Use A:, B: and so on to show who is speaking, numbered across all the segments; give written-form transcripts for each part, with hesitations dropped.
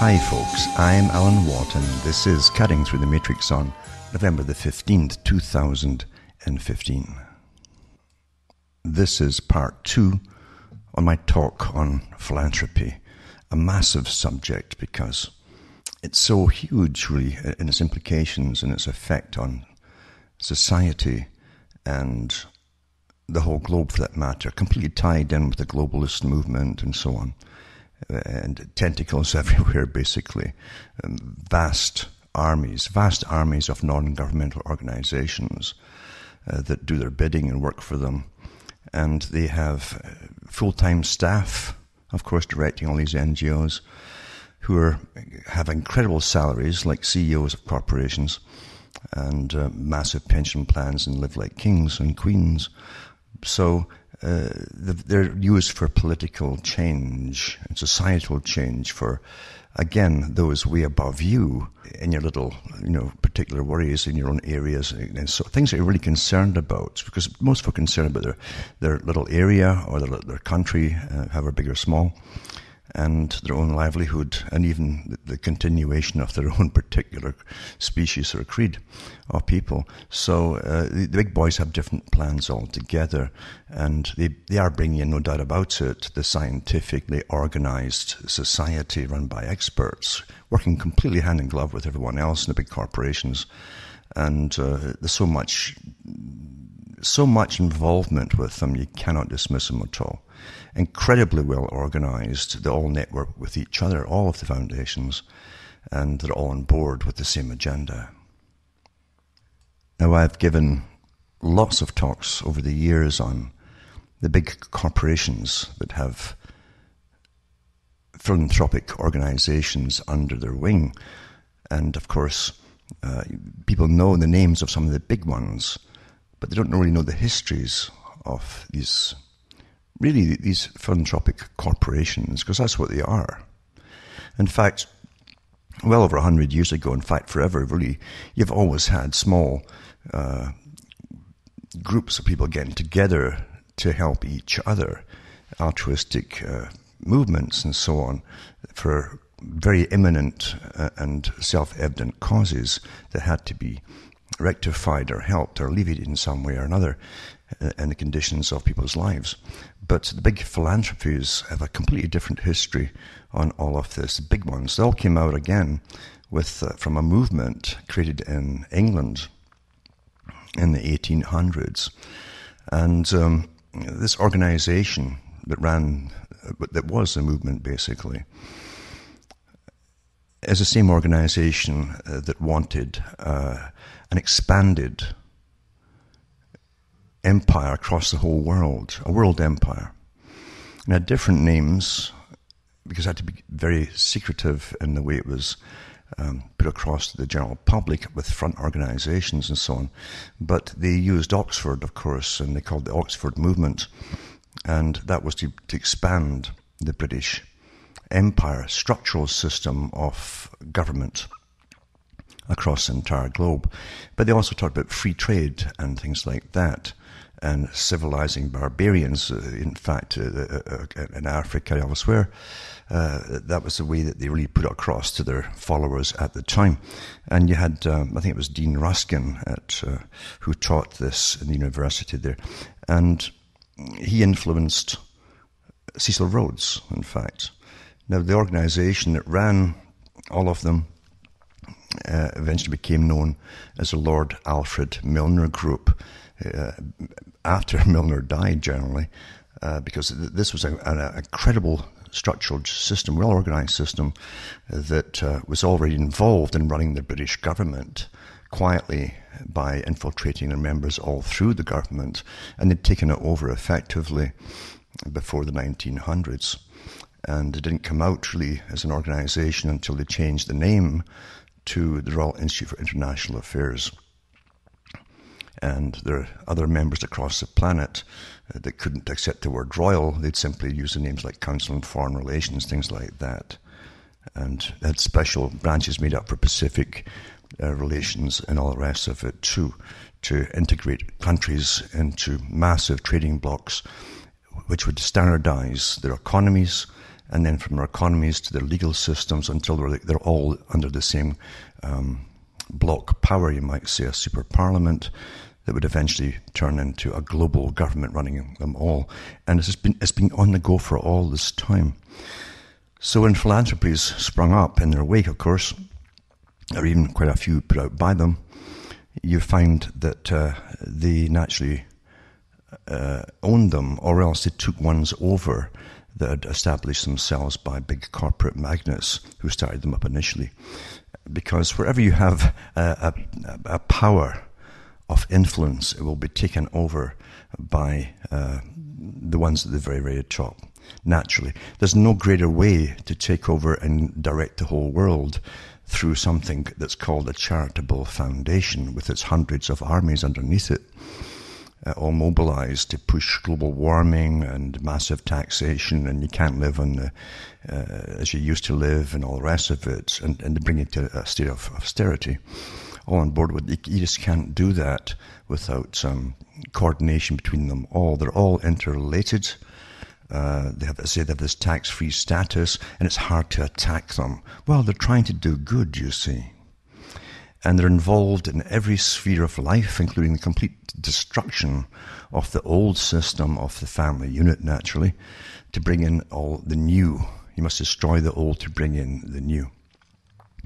A: Hi folks, I'm Alan Watt and this is Cutting Through the Matrix on November the 15th, 2015. This is part 2 on my talk on philanthropy, a massive subject because it's so huge really in its implications and its effect on society and the whole globe for that matter, completely tied in with the globalist movement and so on. And tentacles everywhere, basically. Vast armies of non-governmental organizations that do their bidding and work for them. And they have full-time staff, of course, directing all these NGOs who have incredible salaries, like CEOs of corporations, and massive pension plans and live like kings and queens. So they're used for political change and societal change for, again, those way above you in your little, particular worries in your own areas and so things that you're really concerned about, because most folk are concerned about their little area or their country, however big or small, and their own livelihood, and even the continuation of their own particular species or creed of people. So the big boys have different plans altogether, and they are bringing in, no doubt about it, the scientifically organized society run by experts, working completely hand in glove with everyone else in the big corporations. And there's so much involvement with them, you cannot dismiss them at all. Incredibly well organized. They all network with each other, all of the foundations, and they're all on board with the same agenda. Now, I've given lots of talks over the years on the big corporations that have philanthropic organizations under their wing. And of course, people know the names of some of the big ones, but they don't really know the histories of these philanthropic corporations, because that's what they are. In fact, well over 100 years ago, in fact forever, really, you've always had small groups of people getting together to help each other, altruistic movements and so on, for very imminent and self-evident causes that had to be rectified or helped or alleviated in some way or another in the conditions of people's lives. But the big philanthropies have a completely different history on all of this. The big ones, they all came out again from a movement created in England in the 1800s. And this organization that was a movement basically, is the same organization that wanted an expanded empire across the whole world, a world empire. And had different names because it had to be very secretive in the way it was put across to the general public with front organizations and so on. But they used Oxford, of course, and they called it the Oxford Movement. And that was to expand the British Empire structural system of government across the entire globe. But they also talked about free trade and things like that, and civilizing barbarians, in fact, in Africa and elsewhere. That was the way that they really put it across to their followers at the time. And you had, I think it was Dean Ruskin who taught this in the university there. And he influenced Cecil Rhodes, in fact. Now, the organization that ran all of them eventually became known as the Lord Alfred Milner Group, after Milner died generally, because this was an incredible structured system, well-organized system that was already involved in running the British government quietly by infiltrating their members all through the government, and they'd taken it over effectively before the 1900s. And it didn't come out really as an organization until they changed the name to the Royal Institute for International Affairs. And there are other members across the planet that couldn't accept the word royal. They'd simply use the names like Council on Foreign Relations, things like that. And had special branches made up for Pacific relations and all the rest of it too, to integrate countries into massive trading blocs which would standardize their economies and then from their economies to their legal systems until they're all under the same block power, you might say, a super parliament that would eventually turn into a global government running them all. And it's been on the go for all this time. So when philanthropies sprung up in their wake, of course, or even quite a few put out by them, you find that they naturally owned them, or else they took ones over that had established themselves by big corporate magnates who started them up initially. Because wherever you have a power of influence, it will be taken over by the ones at the very, very top. Naturally, there's no greater way to take over and direct the whole world through something that's called a charitable foundation with its hundreds of armies underneath it, all mobilized to push global warming and massive taxation, and you can't live on the as you used to live and all the rest of it, and to bring it to a state of austerity. All on board with it. You just can't do that without coordination between them all. They're all interrelated. They have this tax-free status, and it's hard to attack them. Well, they're trying to do good, you see. And they're involved in every sphere of life, including the complete destruction of the old system of the family unit, naturally, to bring in all the new. You must destroy the old to bring in the new.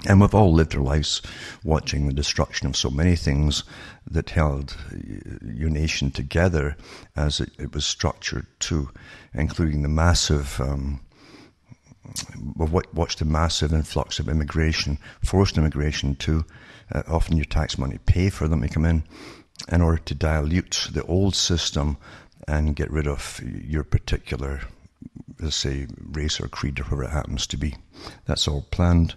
A: And we've all lived our lives watching the destruction of so many things that held your nation together as it was structured too, including the massive, we've watched the massive influx of immigration, forced immigration too. Often your tax money pay for them to come in order to dilute the old system and get rid of your particular, let's say, race or creed or whatever it happens to be. That's all planned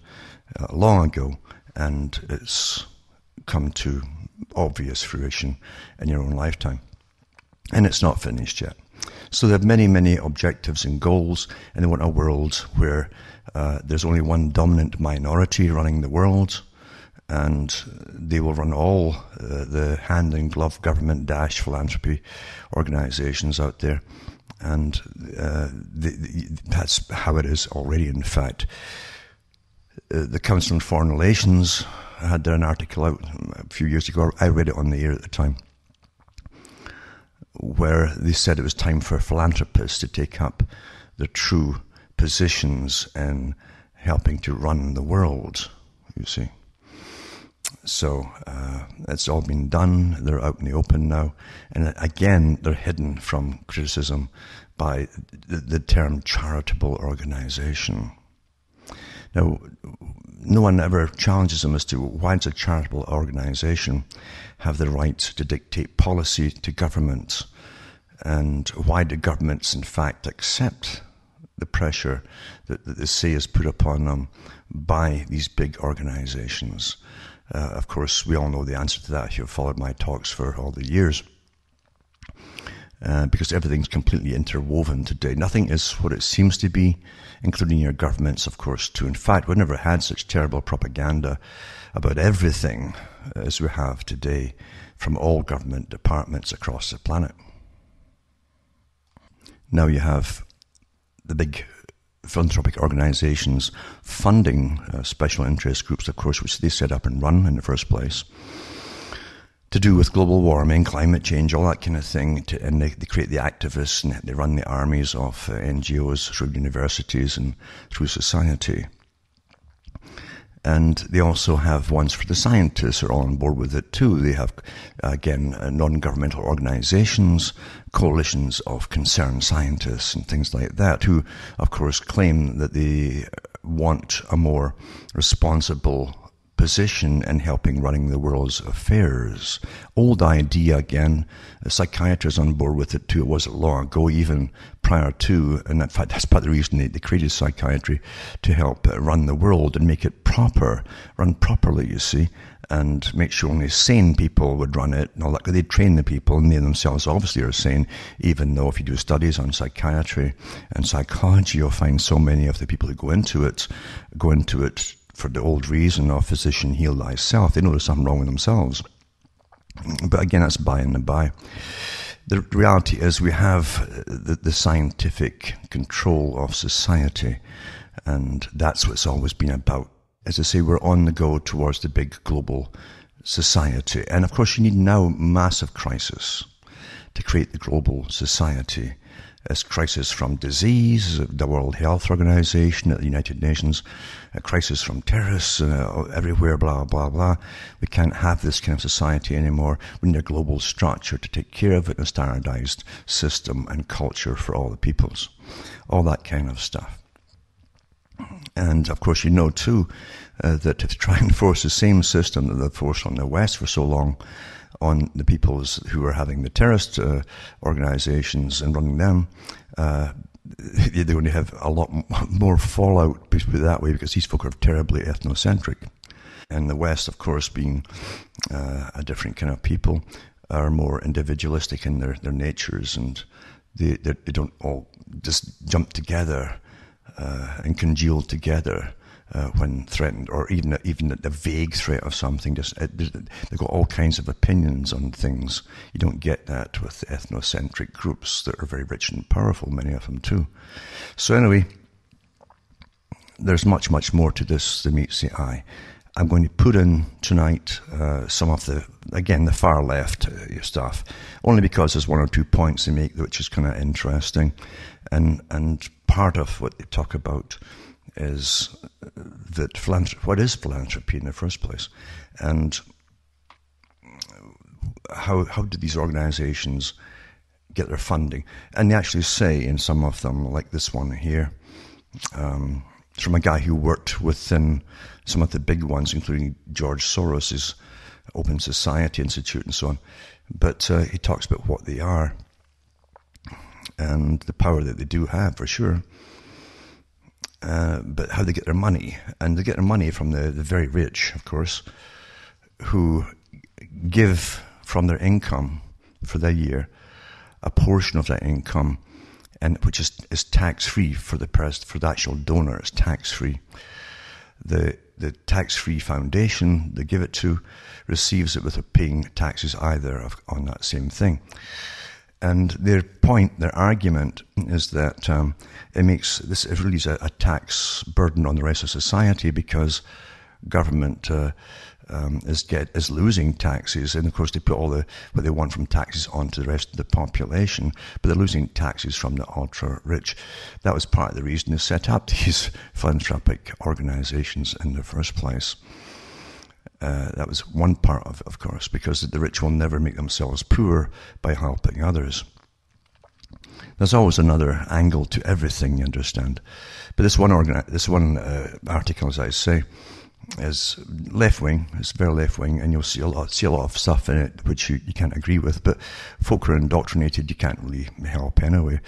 A: long ago, and it's come to obvious fruition in your own lifetime. And it's not finished yet. So they have many, many objectives and goals, and they want a world where there's only one dominant minority running the world, and they will run all the hand-in-glove government dash philanthropy organizations out there. And that's how it is already, in fact. The Council on Foreign Relations had an article out a few years ago. I read it on the air at the time, where they said it was time for philanthropists to take up the true positions in helping to run the world, you see. So it's all been done. They're out in the open now. And again, they're hidden from criticism by the term charitable organization. Now, no one ever challenges them as to why does a charitable organization have the right to dictate policy to governments, and why do governments in fact accept the pressure that they say is put upon them by these big organizations. Of course, we all know the answer to that if you've followed my talks for all the years. Because everything's completely interwoven today. Nothing is what it seems to be, including your governments, of course, too. In fact, we've never had such terrible propaganda about everything as we have today from all government departments across the planet. Now you have the big philanthropic organizations funding special interest groups, of course, which they set up and run in the first place, to do with global warming, climate change, all that kind of thing. And they create the activists, and they run the armies of NGOs through universities and through society. And they also have ones for the scientists who are all on board with it too. They have, again, non-governmental organizations, coalitions of concerned scientists and things like that, who, of course, claim that they want a more responsible position in helping running the world's affairs. Old idea again. Psychiatrists on board with it too. It wasn't long ago, even prior to, and in fact that's part of the reason they created psychiatry, to help run the world and make it run properly, you see, and make sure only sane people would run it and all that. They train the people, and they themselves obviously are sane, even though if you do studies on psychiatry and psychology, you'll find so many of the people who go into it for the old reason of physician heal thyself. They know there's something wrong with themselves. But again, that's by and by. The reality is we have the scientific control of society, and that's what it's always been about. As I say, we're on the go towards the big global society. And of course, you need now massive crisis to create the global society. As crisis from disease, the World Health Organization, the United Nations, a crisis from terrorists everywhere, blah, blah, blah. We can't have this kind of society anymore. We need a global structure to take care of it, a standardized system and culture for all the peoples. All that kind of stuff. And of course, you know too, that to try and force the same system that they've forced on the West for so long on the peoples who are having the terrorist organizations and running them, they're going to have a lot more fallout, put it that way, because these folk are terribly ethnocentric. And the West, of course, being a different kind of people, are more individualistic in their natures, and they don't all just jump together and congeal together when threatened, or even at the vague threat of something. They've got all kinds of opinions on things. You don't get that with ethnocentric groups that are very rich and powerful, many of them too. So anyway, there's much, much more to this than meets the eye. I'm going to put in tonight some of the far left stuff, only because there's one or two points they make which is kind of interesting, and part of what they talk about is that what is philanthropy in the first place, and how did these organizations get their funding? And they actually say in some of them, like this one here, it's from a guy who worked within some of the big ones, including George Soros's Open Society Institute and so on. But he talks about what they are and the power that they do have, for sure. But how they get their money. And they get their money from the very rich, of course, who give from their income for the year a portion of that income, and which is tax-free for the actual donor. It's tax-free. The tax-free foundation they give it to receives it without paying taxes either on that same thing. And their argument is that it really is a tax burden on the rest of society, because government is losing taxes, and of course they put all what they want from taxes onto the rest of the population, but they're losing taxes from the ultra rich. That was part of the reason they set up these philanthropic organizations in the first place. That was one part of course, because the rich will never make themselves poor by helping others. There's always another angle to everything, you understand. But this one article, as I say, is left-wing. It's very left-wing, and you'll see a lot of stuff in it which you can't agree with. But folk are indoctrinated, you can't really help anyway.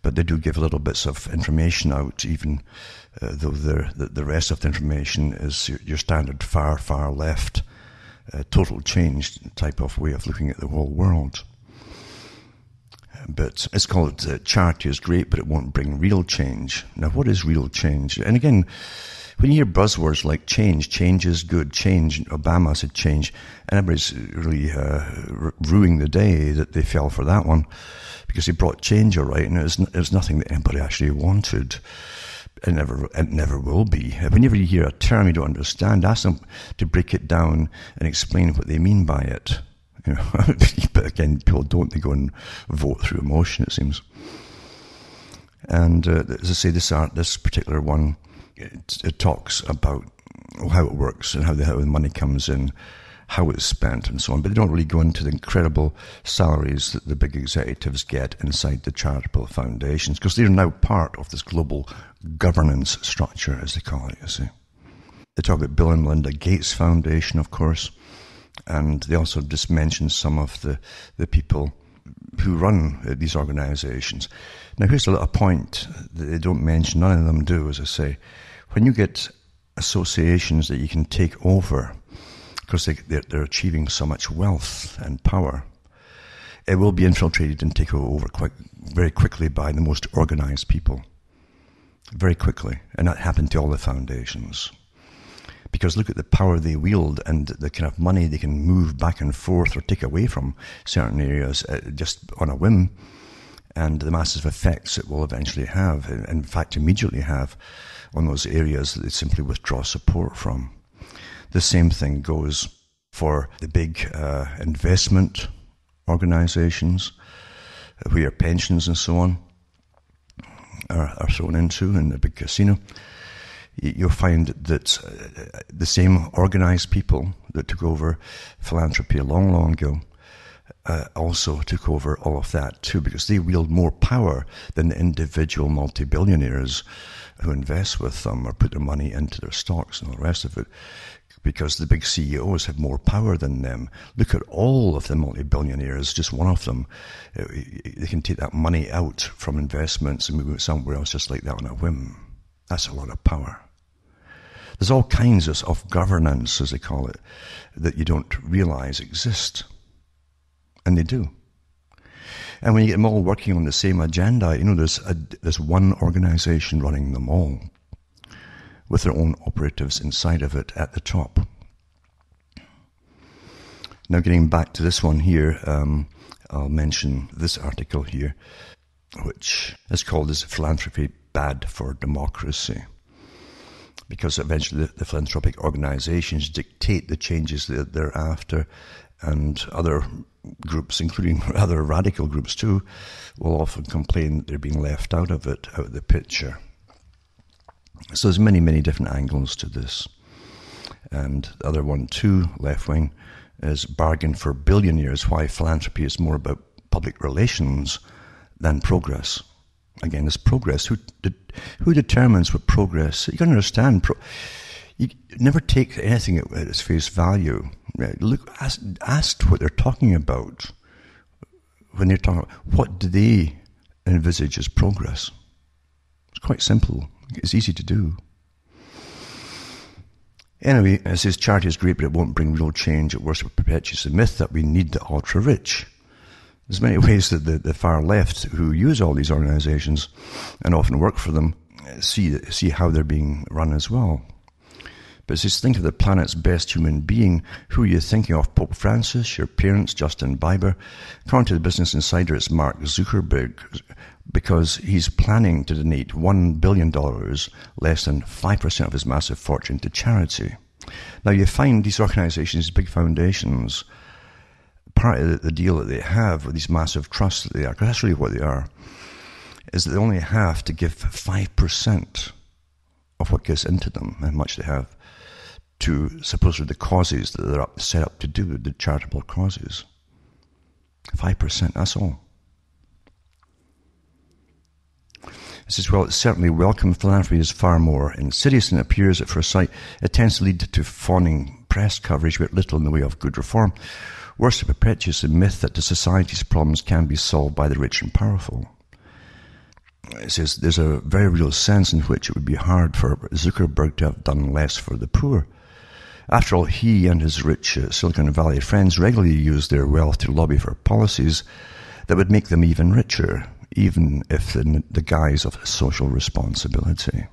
A: But they do give little bits of information out, even though the rest of the information is your standard far, far left, total change type of way of looking at the whole world. But it's called charity is great, but it won't bring real change. Now, what is real change? And again, when you hear buzzwords like change is good, change, Obama said change, and everybody's really ruining the day that they fell for that one, because he brought change, all right, and it was nothing that anybody actually wanted. It never will be. Whenever you hear a term you don't understand, ask them to break it down and explain what they mean by it. You know, but again, people don't. They go and vote through emotion, it seems. And as I say, this particular one, it talks about how it works and how the money comes in, how it's spent and so on, but they don't really go into the incredible salaries that the big executives get inside the charitable foundations, because they're now part of this global governance structure, as they call it, you see. They talk about Bill and Melinda Gates Foundation, of course, and they also just mention some of the people who run these organizations. Now, here's a little point that they don't mention, none of them do, as I say. When you get associations that you can take over, because they're achieving so much wealth and power, it will be infiltrated and taken over very quickly by the most organized people. Very quickly. And that happened to all the foundations. because look at the power they wield and the kind of money they can move back and forth or take away from certain areas just on a whim, and the massive effects it will eventually have, in fact immediately have, on those areas that they simply withdraw support from. The same thing goes for the big investment organizations, where pensions and so on are thrown into in the big casino. You'll find that the same organized people that took over philanthropy a long, long ago also took over all of that too, because they wield more power than the individual multi-billionaires who invest with them or put their money into their stocks and all the rest of it, because the big CEOs have more power than them. Look at all of the multi-billionaires, just one of them. They can take that money out from investments and move it somewhere else just like that on a whim. That's a lot of power. There's all kinds of governance, as they call it, that you don't realize exist. And they do. And when you get them all working on the same agenda, there's one organization running them all, with their own operatives inside of it at the top. Now getting back to this one here, I'll mention this article here, which is called "Is Philanthropy Bad for Democracy?" Because eventually the philanthropic organizations dictate the changes that they're after, and other groups, including other radical groups too, will often complain that they're being left out of the picture. So there's many, many different angles to this. And the other one too, left wing, is bargain for billionaires, why philanthropy is more about public relations than progress. Again, it's progress. Who determines what progress? You can understand. You never take anything at its face value. Look, ask what they're talking about when they're talking about what do they envisage as progress. It's quite simple. It's easy to do. Anyway, it says charity is great, but it won't bring real change. At worst, it perpetuates the myth that we need the ultra-rich. There's many ways that the far left, who use all these organizations and often work for them, see how they're being run as well. But it says, think of the planet's best human being. Who are you thinking of? Pope Francis, your parents, Justin Bieber? According to the Business Insider, it's Mark Zuckerberg, because he's planning to donate $1 billion, less than 5% of his massive fortune, to charity. Now, you find these organizations, big foundations, part of the deal that they have with these massive trusts that they are, because that's really what they are, is that they only have to give 5% of what gets into them, how much they have, to supposedly the causes that they're set up to do, the charitable causes. 5%, that's all. It says, well, it's certainly welcome. Philanthropy is far more insidious than it appears at first sight. It tends to lead to fawning press coverage with little in the way of good reform. Worse, it perpetuates the myth that the society's problems can be solved by the rich and powerful. It says there's a very real sense in which it would be hard for Zuckerberg to have done less for the poor. After all, he and his rich Silicon Valley friends regularly use their wealth to lobby for policies that would make them even richer, even if in the guise of social responsibility.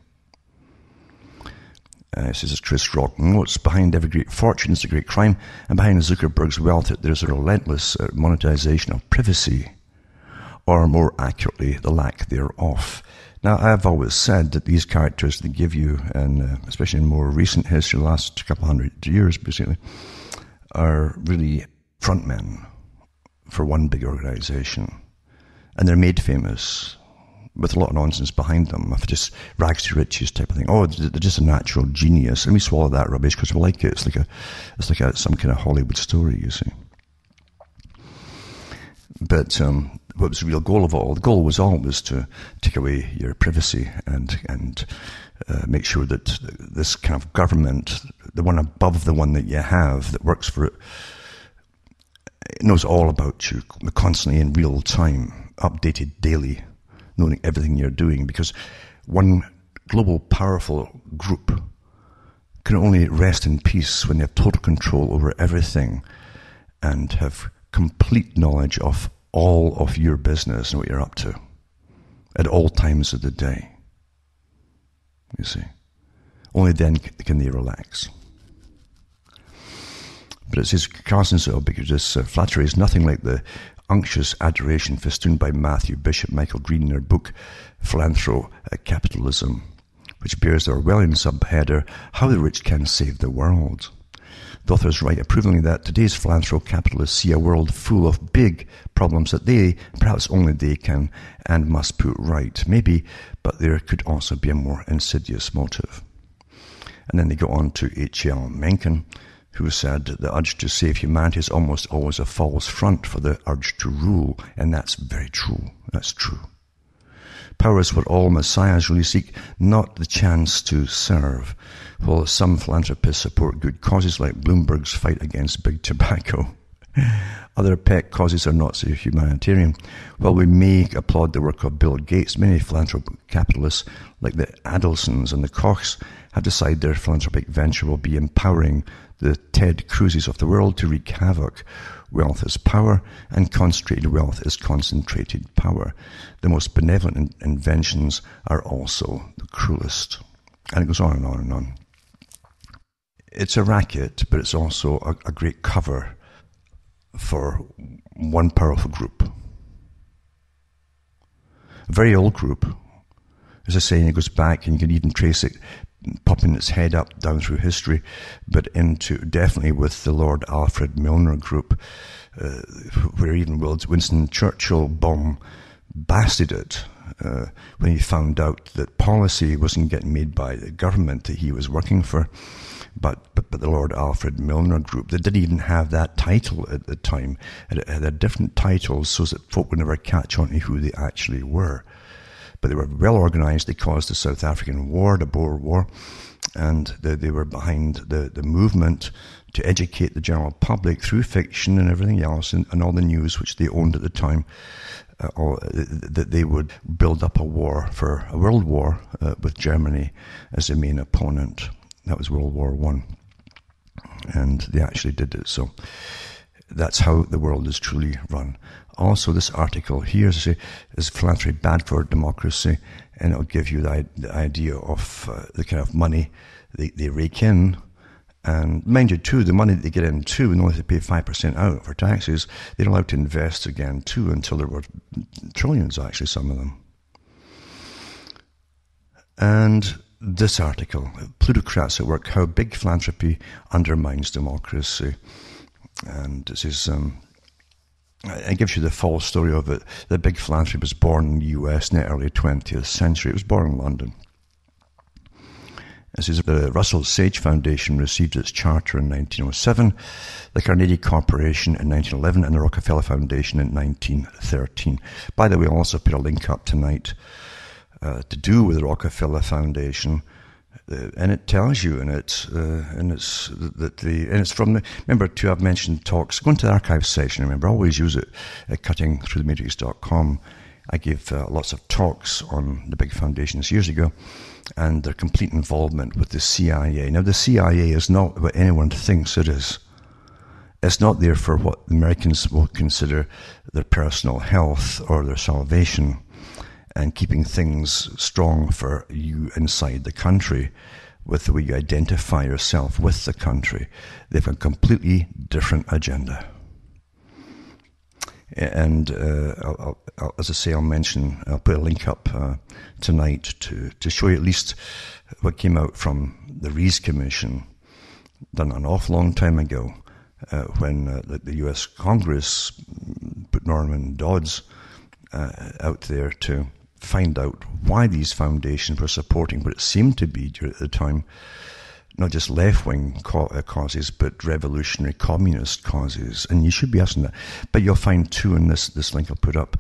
A: It says, as Chris Rock notes, behind every great fortune is a great crime, and behind Zuckerberg's wealth there's a relentless monetization of privacy, or more accurately, the lack thereof. Now, I've always said that these characters they give you, and especially in more recent history, the last couple hundred years basically, are really frontmen for one big organization. And they're made famous with a lot of nonsense behind them, of just rags to riches type of thing. Oh, they're just a natural genius. And we swallow that rubbish because we like it. It's like some kind of Hollywood story, you see. But what was the real goal of it all? The goal was always to take away your privacy and make sure that this kind of government, the one above the one that you have that works for it, knows all about you, constantly in real time, updated daily, knowing everything you're doing, because one global powerful group can only rest in peace when they have total control over everything and have complete knowledge of all of your business and what you're up to at all times of the day. You see, only then can they relax. But it says, Carson's ubiquitous flattery is nothing like the unctuous adoration festooned by Matthew Bishop Michael Green in their book Philanthrope, Capitalism, which bears the Orwellian subheader, How the Rich Can Save the World. The authors write approvingly that today's philanthrope capitalists see a world full of big problems that they, perhaps only they, can and must put right. Maybe, but there could also be a more insidious motive. And then they go on to H.L. Mencken, who said the urge to save humanity is almost always a false front for the urge to rule, and that's very true. That's true. Power is what all messiahs really seek, not the chance to serve. While some philanthropists support good causes like Bloomberg's fight against big tobacco, other pet causes are not so humanitarian. While we may applaud the work of Bill Gates, many philanthropic capitalists like the Adelsons and the Kochs have decided their philanthropic venture will be empowering the Ted Cruzes of the world to wreak havoc. Wealth is power, and concentrated wealth is concentrated power. The most benevolent inventions are also the cruelest. And it goes on and on and on. It's a racket, but it's also a great cover for one powerful group. A very old group. As I say, it goes back, and you can even trace it popping its head up down through history, but into definitely with the Lord Alfred Milner group, where even Winston Churchill blasted it when he found out that policy wasn't getting made by the government that he was working for, but the Lord Alfred Milner group, that didn't even have that title at the time. It had a different title so that folk would never catch on to who they actually were. But they were well organized. They caused the South African War, the Boer War, and they were behind the movement to educate the general public through fiction and everything else, and all the news which they owned at the time, that they would build up a war, a world war with Germany as the main opponent. That was World War I. And they actually did it. So that's how the world is truly run. Also, this article here is philanthropy bad for democracy? And it'll give you the idea of the kind of money they rake in. And mind you, too, the money that they get in, too, and only they pay 5% out for taxes, they're allowed to invest again, too, until there were trillions, actually, some of them. And this article, Plutocrats at Work, How Big Philanthropy Undermines Democracy. And this is... it gives you the full story of it. The big philanthropy was born in the US in the early 20th century. It was born in London. This is the Russell Sage Foundation received its charter in 1907, the Carnegie Corporation in 1911, and the Rockefeller Foundation in 1913. By the way, I'll also put a link up tonight to do with the Rockefeller Foundation. And it tells you, and it's from the, remember too, I've mentioned talks. Go into the archive section. Remember, I always use it at cuttingthroughthematrix.com. I gave lots of talks on the big foundations years ago, and their complete involvement with the CIA. Now, the CIA is not what anyone thinks it is. It's not there for what Americans will consider their personal health or their salvation, and keeping things strong for you inside the country with the way you identify yourself with the country. They have a completely different agenda. And as I say, I'll put a link up tonight to show you at least what came out from the Rees Commission, done an awful long time ago, when the US Congress put Norman Dodds out there to find out why these foundations were supporting what it seemed to be at the time, not just left-wing causes, but revolutionary communist causes. And you should be asking that. But you'll find, too, in this link I'll put up,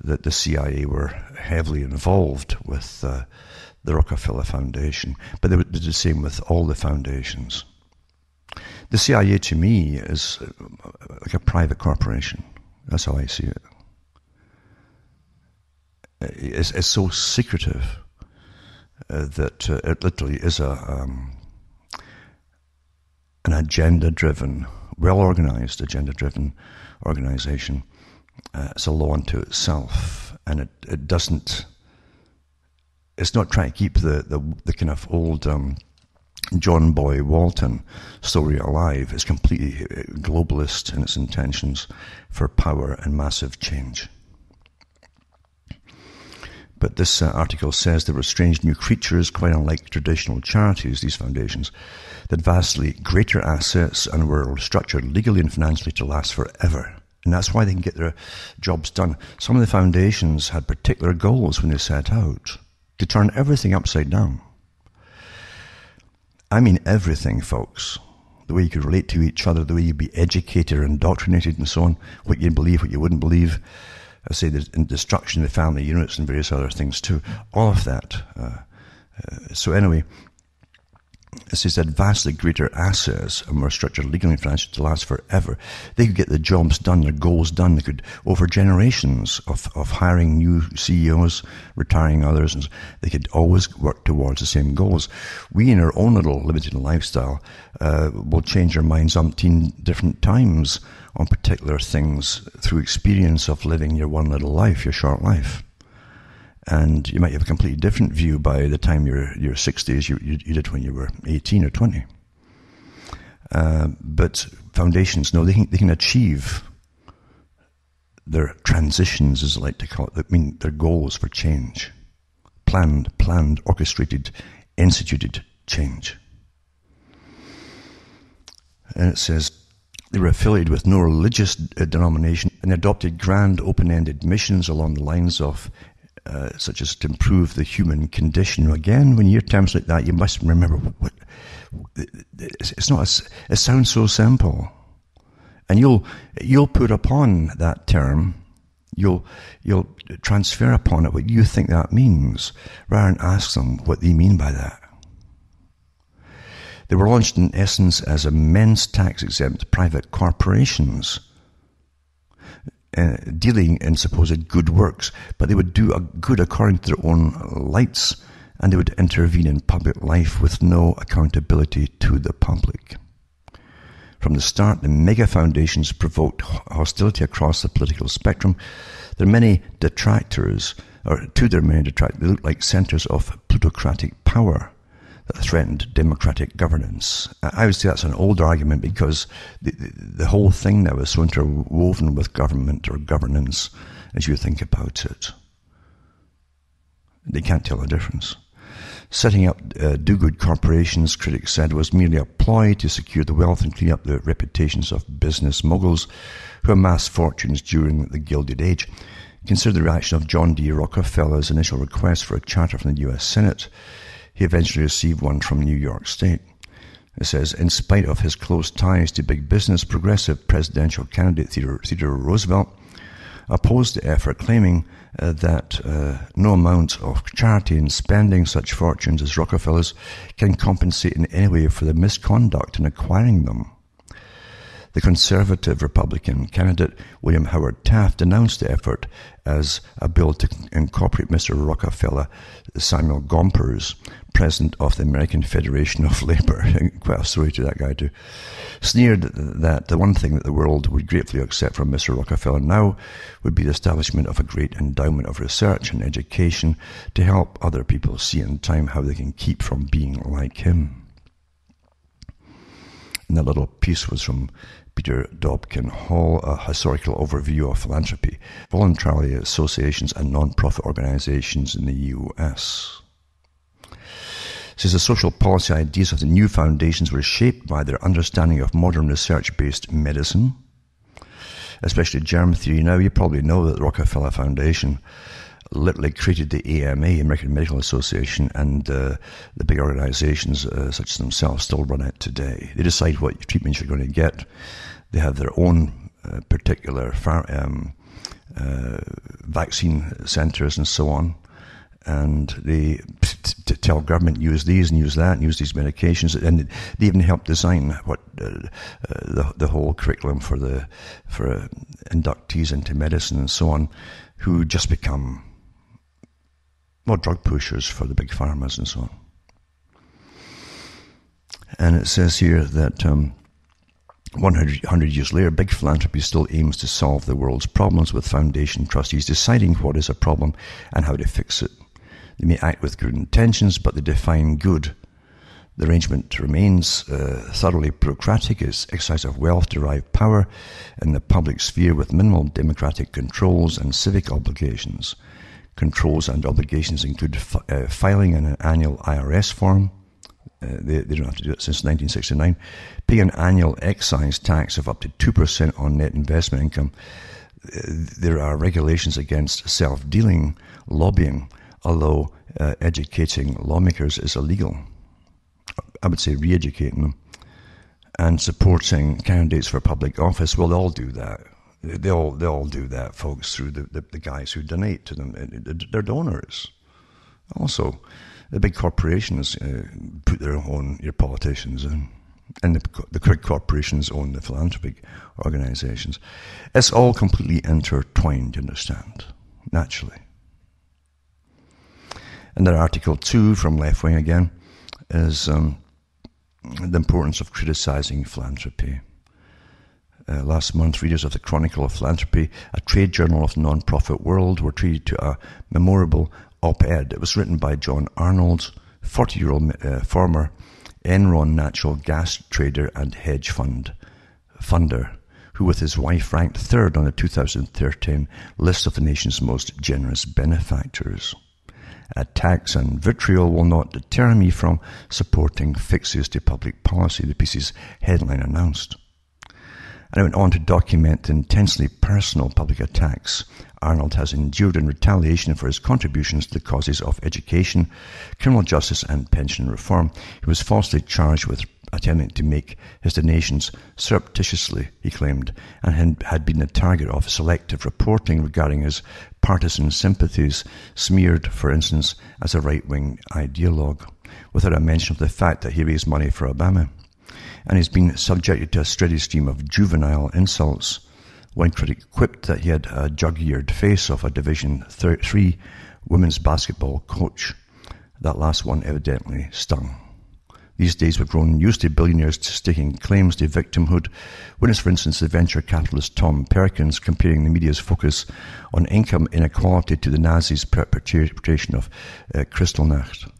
A: that the CIA were heavily involved with the Rockefeller Foundation. But they did the same with all the foundations. The CIA, to me, is like a private corporation. That's how I see it. It's so secretive that it literally is an agenda-driven, well-organized, agenda-driven organization. It's a law unto itself, and it doesn't. It's not trying to keep the kind of old John Boy Walton story alive is completely globalist in its intentions for power and massive change. But this article says there were strange new creatures, quite unlike traditional charities, these foundations, that vastly greater assets and were structured legally and financially to last forever. And that's why they can get their jobs done. Some of the foundations had particular goals when they set out to turn everything upside down. I mean everything, folks. The way you could relate to each other, the way you'd be educated or indoctrinated and so on, what you'd believe, what you wouldn't believe. I say the destruction of the family units and various other things too. All of that. So anyway, it says that vastly greater assets and were structured legally and financially to last forever. They could get the jobs done, their goals done. They could, over generations of hiring new CEOs, retiring others, and they could always work towards the same goals. We, in our own little limited lifestyle, will change our minds umpteen different times on particular things through experience of living your one little life, your short life. And you might have a completely different view by the time you're 60 as you did when you were 18 or 20. But foundations, no, they can achieve their transitions, as I like to call it. I mean, their goals for change. Planned, orchestrated, instituted change. And it says, they were affiliated with no religious denomination and adopted grand open-ended missions along the lines of such as to improve the human condition. Again, when you hear terms like that, you must remember what it's not. It sounds so simple, and you'll put upon that term, you'll transfer upon it what you think that means, rather than ask them what they mean by that. They were launched in essence as immense tax-exempt private corporations, dealing in supposed good works, but they would do a good according to their own lights, and they would intervene in public life with no accountability to the public. From the start, the mega foundations provoked hostility across the political spectrum. There are many detractors, they looked like centers of plutocratic power that threatened democratic governance. I would say that's an old argument, because the whole thing now is so interwoven with government or governance as you think about it. They can't tell the difference. Setting up do-good corporations, critics said, was merely a ploy to secure the wealth and clean up the reputations of business moguls who amassed fortunes during the Gilded Age. Consider the reaction of John D. Rockefeller's initial request for a charter from the U.S. Senate. He eventually received one from New York State. It says, in spite of his close ties to big business, progressive presidential candidate Theodore Roosevelt opposed the effort, claiming that no amount of charity in spending such fortunes as Rockefeller's can compensate in any way for the misconduct in acquiring them. The conservative Republican candidate William Howard Taft denounced the effort as a bill to incorporate Mr. Rockefeller, Samuel Gompers, president of the American Federation of Labor, quite a story to that guy too, sneered that the one thing that the world would gratefully accept from Mr. Rockefeller now would be the establishment of a great endowment of research and education to help other people see in time how they can keep from being like him. And that little piece was from Peter Dobkin Hall, a historical overview of philanthropy, voluntary associations and non-profit organizations in the U.S. It says the social policy ideas of the new foundations were shaped by their understanding of modern research-based medicine, especially germ theory. Now, you probably know that the Rockefeller Foundation literally created the AMA, American Medical Association, and the big organizations such as themselves still run it today. They decide what treatments you're going to get. They have their own particular vaccine centers and so on, and they tell government use these and use that and use these medications, and they even help design what the whole curriculum for inductees into medicine and so on, who just become drug pushers for the big pharmas and so on. And it says here that 100 years later, big philanthropy still aims to solve the world's problems, with foundation trustees deciding what is a problem and how to fix it. They may act with good intentions, but they define good. The arrangement remains thoroughly bureaucratic. It's exercise of wealth-derived power in the public sphere with minimal democratic controls and civic obligations. Controls and obligations include filing an annual IRS form. They don't have to do it since 1969. Pay an annual excise tax of up to 2% on net investment income. There are regulations against self-dealing, lobbying, although educating lawmakers is illegal. I would say re-educating them. And supporting candidates for public office. Well, they'll all do that. They all do that, folks, through the guys who donate to them. They're donors. Also, the big corporations put your politicians in. And the big corporations own the philanthropic organizations. It's all completely intertwined, you understand, naturally. And then Article 2 from Left Wing again is the importance of criticizing philanthropy. Last month, readers of the Chronicle of Philanthropy, a trade journal of the non-profit world, were treated to a memorable op-ed. It was written by John Arnold, 40-year-old former Enron natural gas trader and hedge funder, who with his wife ranked third on the 2013 list of the nation's most generous benefactors. Attacks and vitriol will not deter me from supporting fixes to public policy, the piece's headline announced. And it went on to document the intensely personal public attacks Arnold has endured in retaliation for his contributions to the causes of education, criminal justice and pension reform. He was falsely charged with attempting to make his donations surreptitiously, he claimed, and had been the target of selective reporting regarding his partisan sympathies, smeared, for instance, as a right-wing ideologue, without a mention of the fact that he raised money for Obama. And he's been subjected to a steady stream of juvenile insults. One critic quipped that he had a jug-eared face of a Division 3 women's basketball coach. That last one evidently stung. These days we've grown used to billionaires staking claims to victimhood. Witness, for instance, the venture capitalist Tom Perkins comparing the media's focus on income inequality to the Nazis' perpetration of Kristallnacht.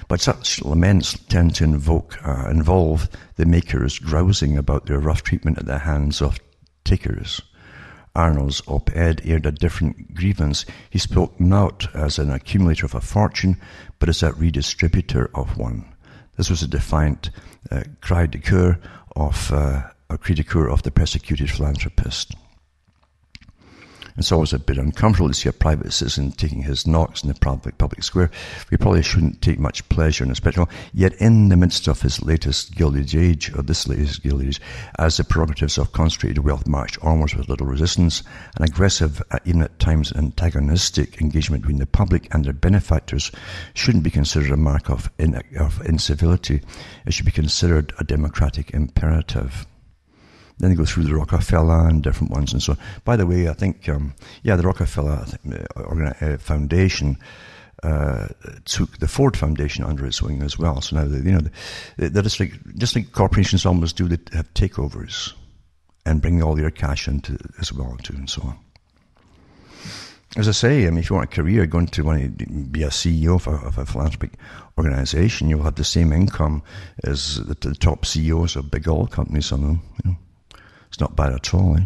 A: But such laments tend to involve the makers grousing about their rough treatment at the hands of takers. Arnold's op-ed aired a different grievance. He spoke not as an accumulator of a fortune, but as a redistributor of one. This was a defiant cri de coeur of the persecuted philanthropist. It's always a bit uncomfortable to see a private citizen taking his knocks in the public square. We probably shouldn't take much pleasure in a spectacle. Yet in the midst of his latest Gilded Age, as the prerogatives of concentrated wealth marched onwards with little resistance, an aggressive, even at times antagonistic engagement between the public and their benefactors shouldn't be considered a mark of incivility. It should be considered a democratic imperative. Then they go through the Rockefeller and different ones and so on. By the way, I think, the Rockefeller Foundation took the Ford Foundation under its wing as well. So now, they're just like corporations almost do, they have takeovers and bring all their cash into as well too, and so on. As I say, if you want a career, going to want to be a CEO of a philanthropic organization, you'll have the same income as the top CEOs of big oil companies, some of them, It's not bad at all,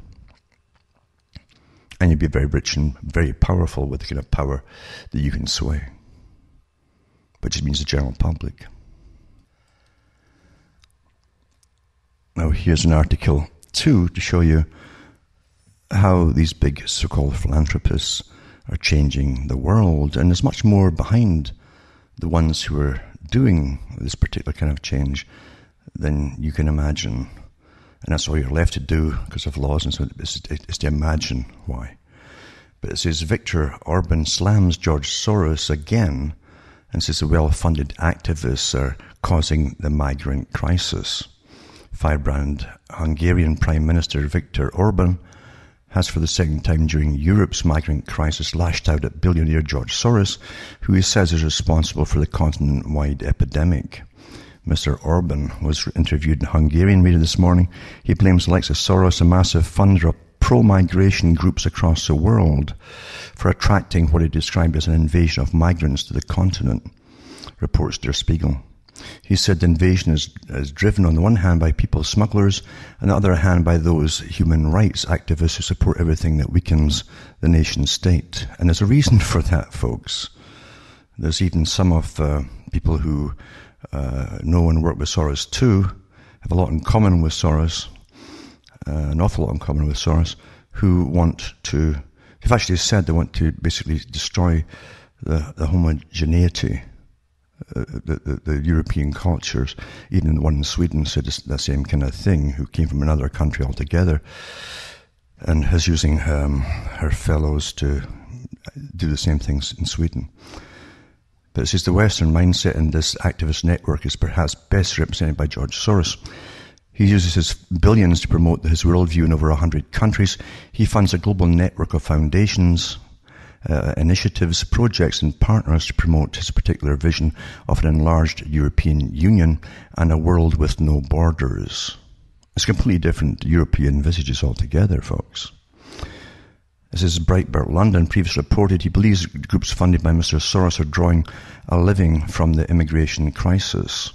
A: And you'd be very rich and very powerful with the kind of power that you can sway. But just means the general public. Now here's an article 2 to show you how these big so-called philanthropists are changing the world. And there's much more behind the ones who are doing this particular kind of change than you can imagine. And that's all you're left to do because of laws and so is to imagine why. But it says Viktor Orban slams George Soros again and says the well-funded activists are causing the migrant crisis. Firebrand Hungarian Prime Minister Viktor Orban has for the second time during Europe's migrant crisis lashed out at billionaire George Soros, who he says is responsible for the continent-wide epidemic. Mr. Orban was interviewed in Hungarian media this morning. He blames the likes of Soros, a massive funder of pro-migration groups across the world, for attracting what he described as an invasion of migrants to the continent, reports Der Spiegel. He said the invasion is driven on the one hand by people smugglers, and on the other hand by those human rights activists who support everything that weakens the nation state. And there's a reason for that, folks. There's even some of people who know and work with Soros too, have a lot in common with Soros, an awful lot in common with Soros, who want to, they've actually said they want to basically destroy the homogeneity, the European cultures. Even the one in Sweden said the same kind of thing, who came from another country altogether, and is using her fellows to do the same things in Sweden. But it says the Western mindset in this activist network is perhaps best represented by George Soros. He uses his billions to promote his worldview in over 100 countries. He funds a global network of foundations, initiatives, projects and partners to promote his particular vision of an enlarged European Union and a world with no borders. It's completely different European visages altogether, folks. This is Breitbart London previously reported he believes groups funded by Mr. Soros are drawing a living from the immigration crisis.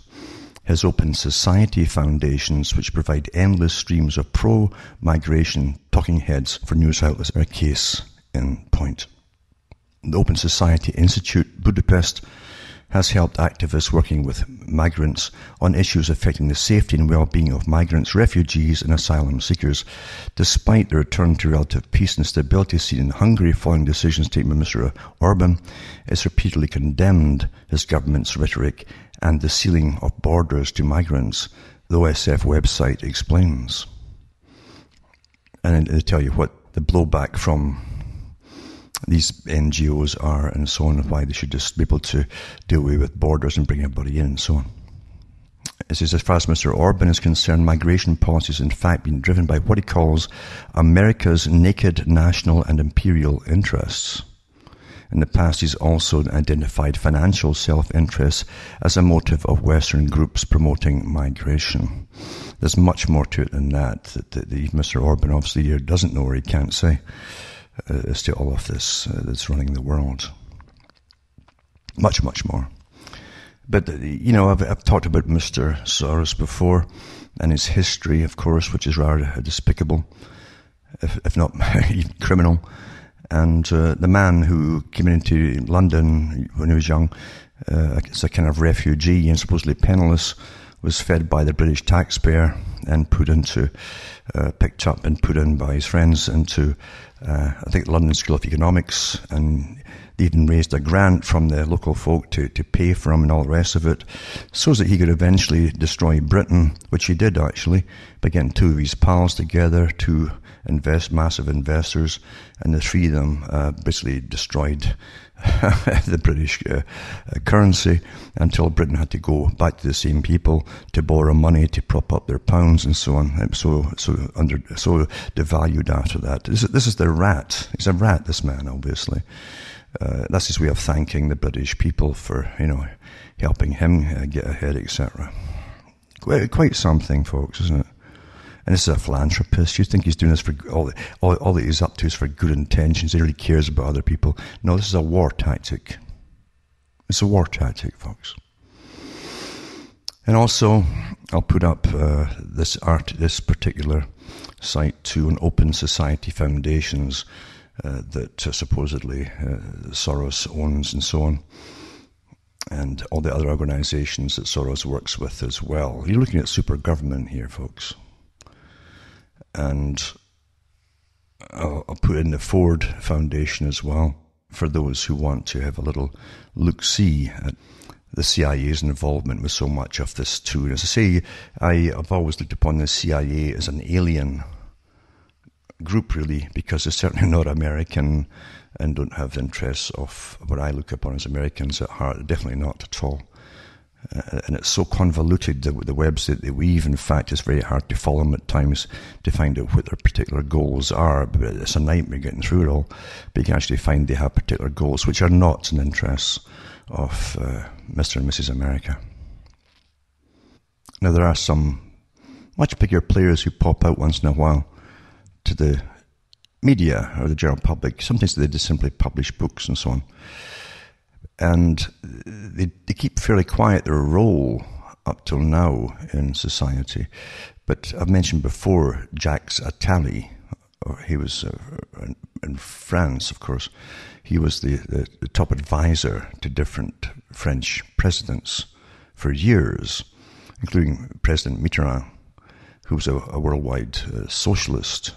A: His Open Society foundations, which provide endless streams of pro-migration talking heads for news outlets, are a case in point. The Open Society Institute, Budapest, has helped activists working with migrants on issues affecting the safety and well-being of migrants, refugees and asylum seekers. Despite the return to relative peace and stability seen in Hungary following decisions taken by Mr. Orban, it's repeatedly condemned his government's rhetoric and the sealing of borders to migrants, the OSF website explains. And they tell you what the blowback from these NGOs are and so on, and why they should just be able to do away with borders and bring everybody in and so on. It says, as far as Mr. Orban is concerned, migration policy is in fact being driven by what he calls America's naked national and imperial interests. In the past, he's also identified financial self-interest as a motive of Western groups promoting migration. There's much more to it than that Mr. Orban obviously here doesn't know or he can't say. As to all of this that's running the world. Much, much more. But, I've talked about Mr. Soros before, and his history, of course, which is rather despicable, if not even criminal. And the man who came into London when he was young, as a kind of refugee and supposedly penniless, was fed by the British taxpayer and picked up and put in by his friends into I think London School of Economics, and they even raised a grant from the local folk to pay for him and all the rest of it, so that he could eventually destroy Britain, which he did actually, by getting two of his pals together, two massive investors, and the three of them basically destroyed the British currency until Britain had to go back to the same people to borrow money to prop up their pounds and so on. So devalued after that. This is the rat. He's a rat, this man, obviously. That's his way of thanking the British people for, helping him get ahead, etc. Quite something, folks, isn't it? And this is a philanthropist. You think he's doing this for all that he's up to is for good intentions. He really cares about other people. No, this is a war tactic. It's a war tactic, folks. And also, I'll put up this particular site to an Open Society Foundations that supposedly Soros owns and so on, and all the other organizations that Soros works with as well. You're looking at super government here, folks. And I'll put in the Ford Foundation as well, for those who want to have a little look-see at the CIA's involvement with so much of this too. And as I say, I've always looked upon the CIA as an alien group, really, because they're certainly not American and don't have the interests of what I look upon as Americans at heart. Definitely not at all. And it's so convoluted, the webs that they weave. In fact, it's very hard to follow them at times to find out what their particular goals are. But it's a nightmare getting through it all. But you can actually find they have particular goals which are not in the interests of Mr. and Mrs. America. Now, there are some much bigger players who pop out once in a while to the media or the general public. Sometimes they just simply publish books and so on. And they keep fairly quiet their role up till now in society. But I've mentioned before Jacques Attali. He was in France, of course. He was the top advisor to different French presidents for years, including President Mitterrand, who was a worldwide socialist,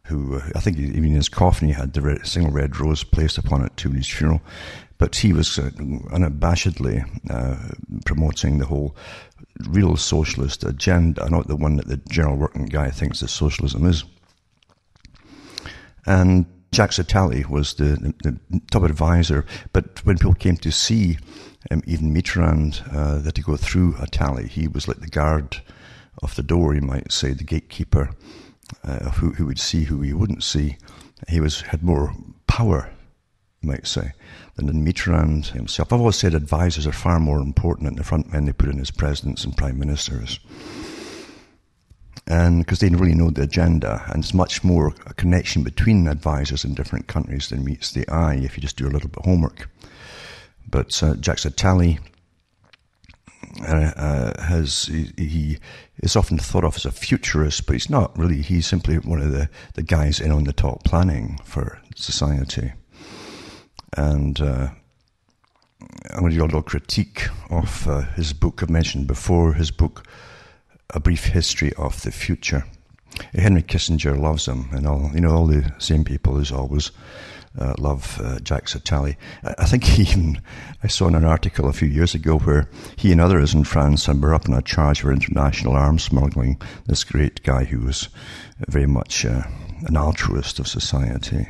A: who I think even in his coffin he had the single red rose placed upon it too in his funeral. But he was unabashedly promoting the whole real socialist agenda, not the one that the general working guy thinks that socialism is. And Jacques Attali was the top advisor, but when people came to see even Mitterrand, they had to go through Attali. He was like the guard of the door, you might say, the gatekeeper, who would see, who he wouldn't see. He had more power, you might say, than Mitterrand himself. I've always said advisors are far more important than the front men they put in as presidents and prime ministers. And because they really know the agenda, and it's much more a connection between advisors in different countries than meets the eye if you just do a little bit of homework. But Jacques Attali he is often thought of as a futurist, but he's not really. He's simply one of the guys in on the top planning for society. And I'm going to do a little critique of his book I've mentioned before, his book, A Brief History of the Future. Henry Kissinger loves him, and all the same people as always love Jacques Attali. I think I saw in an article a few years ago where he and others in France were up on a charge for international arms smuggling. This great guy who was very much an altruist of society.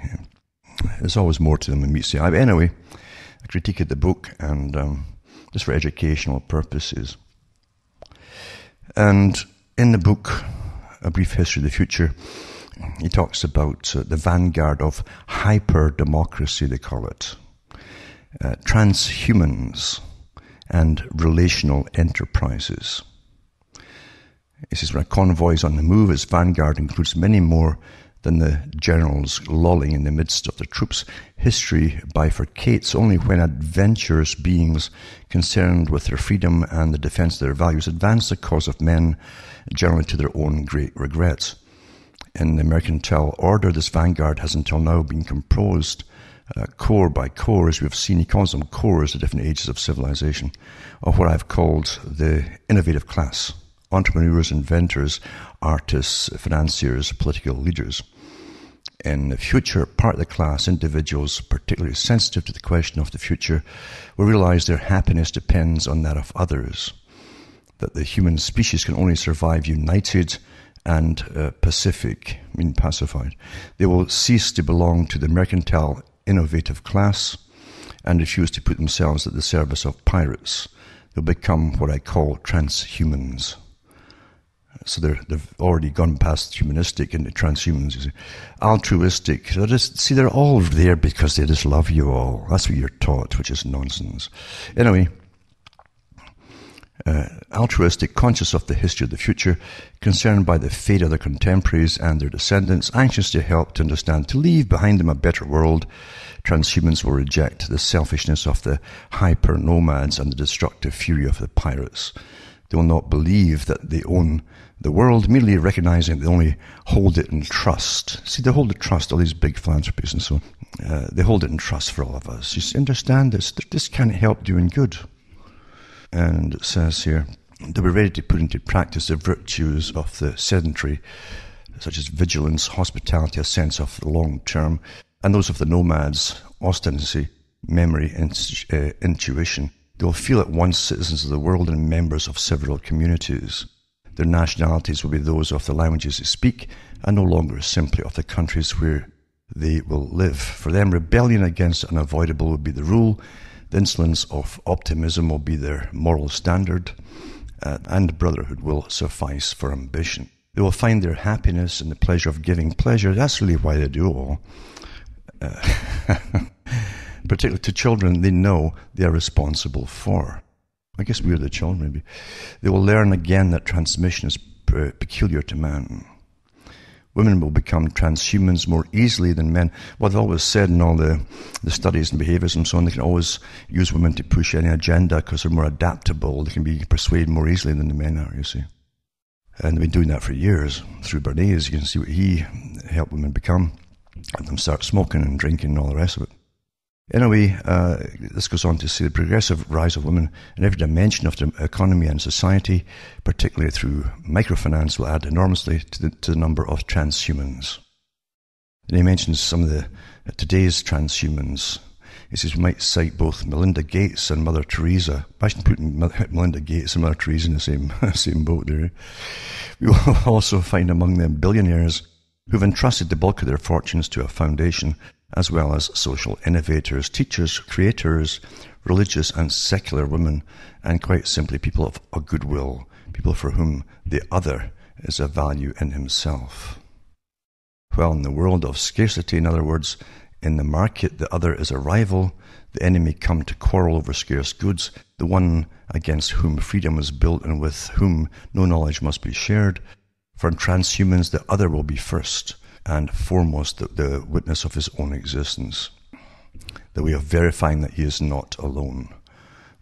A: There's always more to them than meets the eye. But anyway, I critiqued the book, and just for educational purposes. And in the book, A Brief History of the Future, he talks about the vanguard of hyper-democracy, they call it, transhumans, and relational enterprises. He says, when a convoy is on the move, its vanguard includes many more than the generals lolling in the midst of the troops. History bifurcates only when adventurous beings concerned with their freedom and the defense of their values advance the cause of men, generally to their own great regrets. In the mercantile order, this vanguard has until now been composed corps by corps, as we have seen. He calls them corps at different ages of civilization, of what I've called the innovative class: entrepreneurs, inventors, artists, financiers, political leaders. In the future, part of the class, individuals particularly sensitive to the question of the future, will realize their happiness depends on that of others, that the human species can only survive united and pacified. They will cease to belong to the mercantile innovative class and refuse to put themselves at the service of pirates. They'll become what I call transhumans. So they've already gone past humanistic into transhumans. You see. Altruistic, they're all there because they just love you all. That's what you're taught, which is nonsense. Anyway, altruistic, conscious of the history of the future, concerned by the fate of their contemporaries and their descendants, anxious to help, to understand, to leave behind them a better world. Transhumans will reject the selfishness of the hyper-nomads and the destructive fury of the pirates. They will not believe that they own the world, merely recognizing they only hold it in trust. See, they hold it in trust, all these big philanthropies and so on. They hold it in trust for all of us. You understand this? This can't help doing good. And it says here, they were ready to put into practice the virtues of the sedentary, such as vigilance, hospitality, a sense of the long term, and those of the nomads, obstinacy, memory, and intuition. They will feel at once citizens of the world and members of several communities. Their nationalities will be those of the languages they speak, and no longer simply of the countries where they will live. For them, rebellion against the unavoidable will be the rule. The insolence of optimism will be their moral standard, and brotherhood will suffice for ambition. They will find their happiness in the pleasure of giving pleasure. That's really why they do all. Particularly to children they know they are responsible for. I guess we're the children, maybe. They will learn again that transmission is peculiar to man. Women will become transhumans more easily than men. Well, they've always said in all the studies and behaviors and so on, they can always use women to push any agenda because they're more adaptable. They can be persuaded more easily than the men are, you see. And they've been doing that for years. Through Bernays, you can see what he helped women become. Let them start smoking and drinking and all the rest of it. Anyway, this goes on to say the progressive rise of women in every dimension of the economy and society, particularly through microfinance, will add enormously to the number of transhumans. And he mentions some of the today's transhumans. He says we might cite both Melinda Gates and Mother Teresa. Imagine putting Melinda Gates and Mother Teresa in the same boat there. We will also find among them billionaires who've entrusted the bulk of their fortunes to a foundation, as well as social innovators, teachers, creators, religious and secular women, and quite simply people of a goodwill, people for whom the other is a value in himself. Well, in the world of scarcity, in other words, in the market, the other is a rival, the enemy come to quarrel over scarce goods, the one against whom freedom was built and with whom no knowledge must be shared. For transhumans, the other will be first and foremost the witness of his own existence, the way of verifying that he is not alone.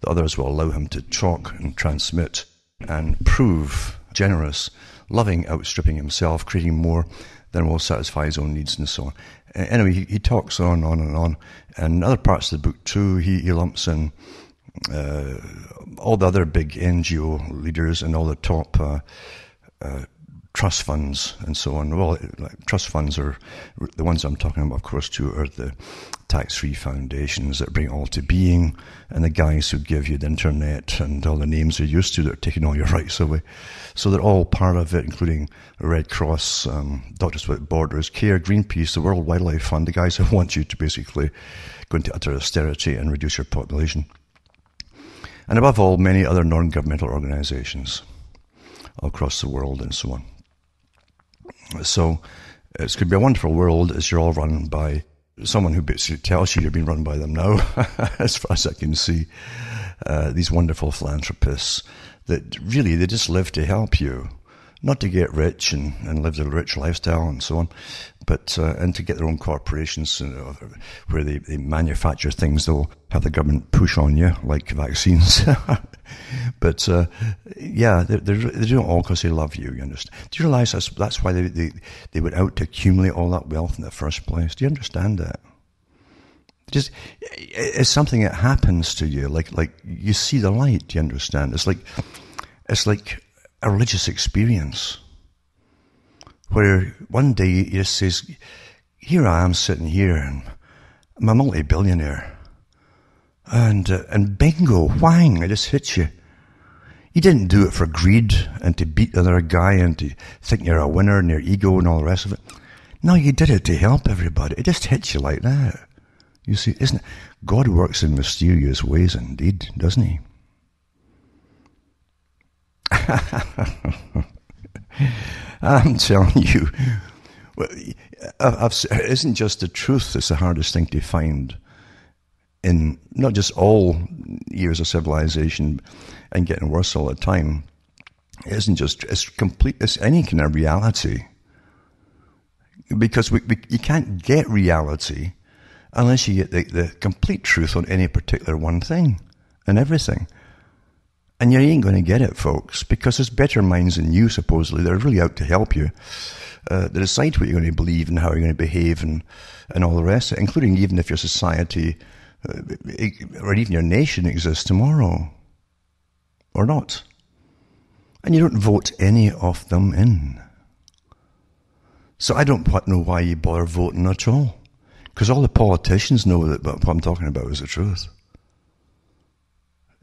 A: The others will allow him to talk and transmit and prove generous, loving, outstripping himself, creating more than will satisfy his own needs and so on. Anyway, he talks on and on. And in other parts of the book too, he lumps in all the other big NGO leaders and all the top trust funds and so on. Well, trust funds are the ones I'm talking about, of course, too, are the tax-free foundations that bring it all to being, and the guys who give you the internet and all the names you're used to that are taking all your rights away. So they're all part of it, including the Red Cross, Doctors Without Borders, CARE, Greenpeace, the World Wildlife Fund, the guys who want you to basically go into utter austerity and reduce your population. And above all, many other non-governmental organizations all across the world and so on. So it's going to be a wonderful world as you're all run by someone who basically tells you you're being run by them now, as far as I can see. These wonderful philanthropists that really, they just live to help you, not to get rich and live the rich lifestyle and so on, but and to get their own corporations where they manufacture things they'll have the government push on you, like vaccines. But yeah, they do it all because they love you, you understand? Do you realize that's why they went out to accumulate all that wealth in the first place? Do you understand that? Just, it's something that happens to you, like you see the light, do you understand? It's like a religious experience where one day he just says, here I am sitting here and I'm a multi-billionaire and bingo, whang, it just hits you. You didn't do it for greed and to beat the other guy and to think you're a winner and your ego and all the rest of it. No, you did it to help everybody. It just hits you like that. You see, isn't it? God works in mysterious ways indeed, doesn't he? I'm telling you, well, it isn't just the truth that's the hardest thing to find in not just all years of civilization and getting worse all the time. It isn't just, it's complete, it's any kind of reality. Because you can't get reality unless you get the complete truth on any particular one thing and everything. And you ain't going to get it, folks, because there's better minds than you, supposedly. They're really out to help you. They decide what you're going to believe and how you're going to behave and all the rest, including even if your society or even your nation exists tomorrow or not. And you don't vote any of them in. So I don't know why you bother voting at all. Because all the politicians know that what I'm talking about is the truth.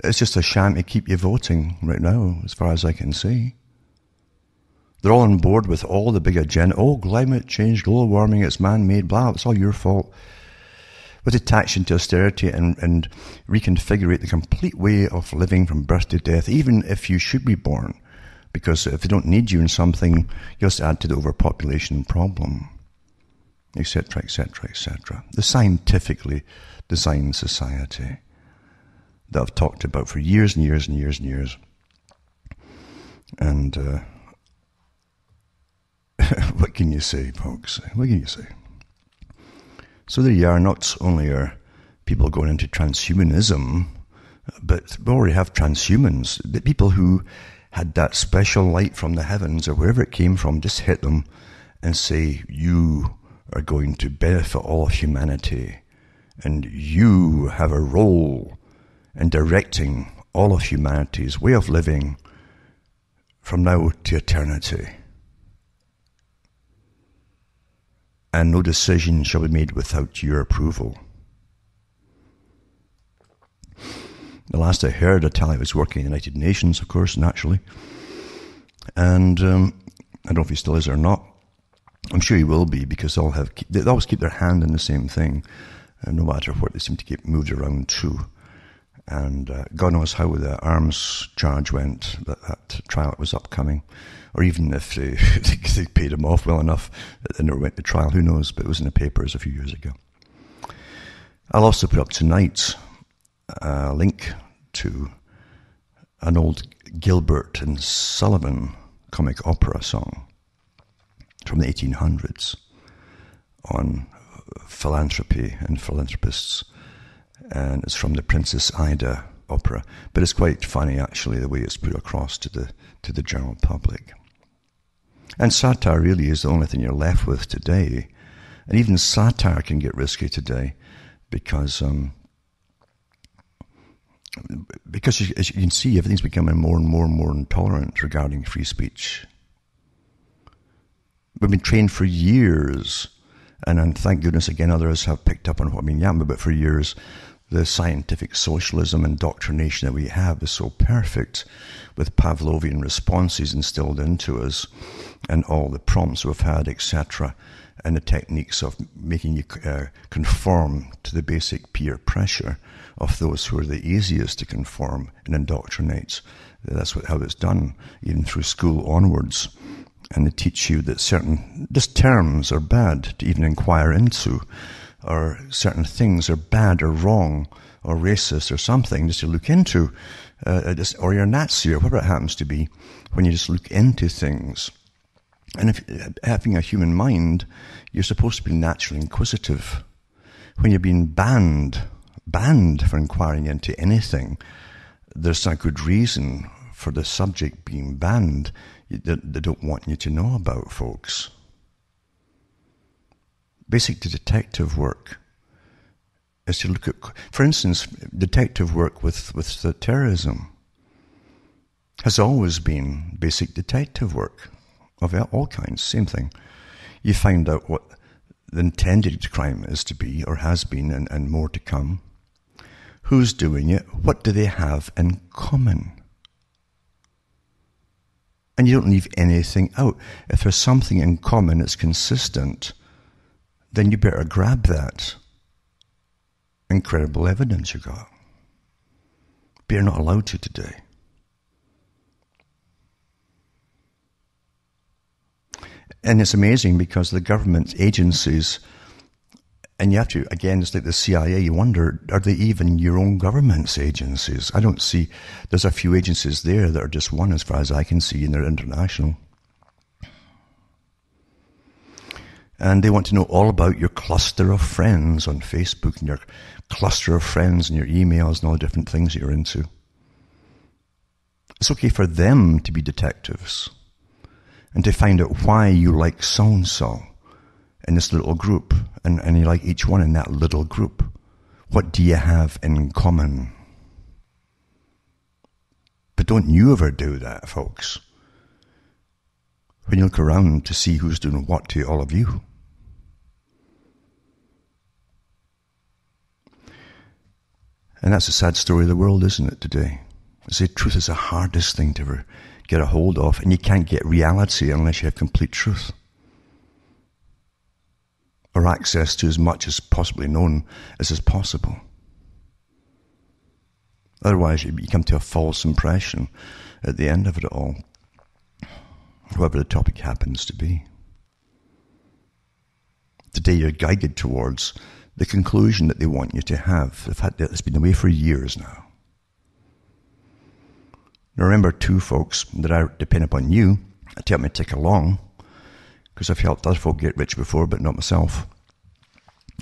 A: It's just a sham to keep you voting right now, as far as I can see. They're all on board with all the big agenda. Oh, climate change, global warming, it's man-made, blah, it's all your fault. But to tax you into austerity and reconfigure the complete way of living from birth to death, even if you should be born. Because if they don't need you in something, you just add to the overpopulation problem, etc., etc., etc. The scientifically designed society that I've talked about for years and years and years and years. And what can you say, folks? What can you say? So there you are. Not only are people going into transhumanism, but we already have transhumans. The people who had that special light from the heavens or wherever it came from just hit them and say, you are going to benefit all of humanity, and you have a role in directing all of humanity's way of living from now to eternity. And no decision shall be made without your approval. The last I heard, Italia was working in the United Nations, of course, naturally. And I don't know if he still is or not. I'm sure he will be, because they always keep their hand in the same thing, no matter what they seem to get moved around to. And God knows how the arms charge went, that trial that was upcoming. Or even if they paid him off well enough that they never went to trial, who knows? But it was in the papers a few years ago. I'll also put up tonight a link to an old Gilbert and Sullivan comic opera song from the 1800s on philanthropy and philanthropists. And it's from the Princess Ida opera. But it's quite funny, actually, the way it's put across to the general public. And satire really is the only thing you're left with today. And even satire can get risky today because as you can see, everything's becoming more and more and more intolerant regarding free speech. We've been trained for years, and thank goodness again others have picked up on what I've been yapping about for years. The scientific socialism indoctrination that we have is so perfect, with Pavlovian responses instilled into us, and all the prompts we've had, etc., and the techniques of making you conform to the basic peer pressure of those who are the easiest to conform and indoctrinate. That's how it's done, even through school onwards. And they teach you that certain just terms are bad to even inquire into, or certain things are bad or wrong or racist or something just to look into, or you're a Nazi or whatever it happens to be, when you just look into things. And if having a human mind, you're supposed to be naturally inquisitive. When you're being banned for inquiring into anything, there's a good reason for the subject being banned that they don't want you to know about, folks. Basic detective work is to look at, for instance, detective work with the terrorism has always been basic detective work of all kinds, same thing. You find out what the intended crime is to be, or has been, and more to come. Who's doing it? What do they have in common? And you don't leave anything out. If there's something in common that's consistent, then you better grab that. Incredible evidence you got. But you're not allowed to today. And it's amazing because the government agencies, and you have to, again, it's like the CIA, you wonder, are they even your own government's agencies? I don't see, there's a few agencies there that are just one as far as I can see, and they're international. And they want to know all about your cluster of friends on Facebook, and your cluster of friends and your emails and all the different things that you're into. It's okay for them to be detectives and to find out why you like so-and-so in this little group, and you like each one in that little group. What do you have in common? But don't you ever do that, folks, when you look around to see who's doing what to all of you. And that's a sad story of the world, isn't it, today? I say truth is the hardest thing to ever get a hold of, and you can't get reality unless you have complete truth, or access to as much as possibly known as is possible. Otherwise, you come to a false impression at the end of it all, whatever the topic happens to be. Today, you're guided towards the conclusion that they want you to have. The fact that it's been away for years now. Now remember too, folks, that I depend upon you to help me tick along, because I've helped other folk get rich before, but not myself.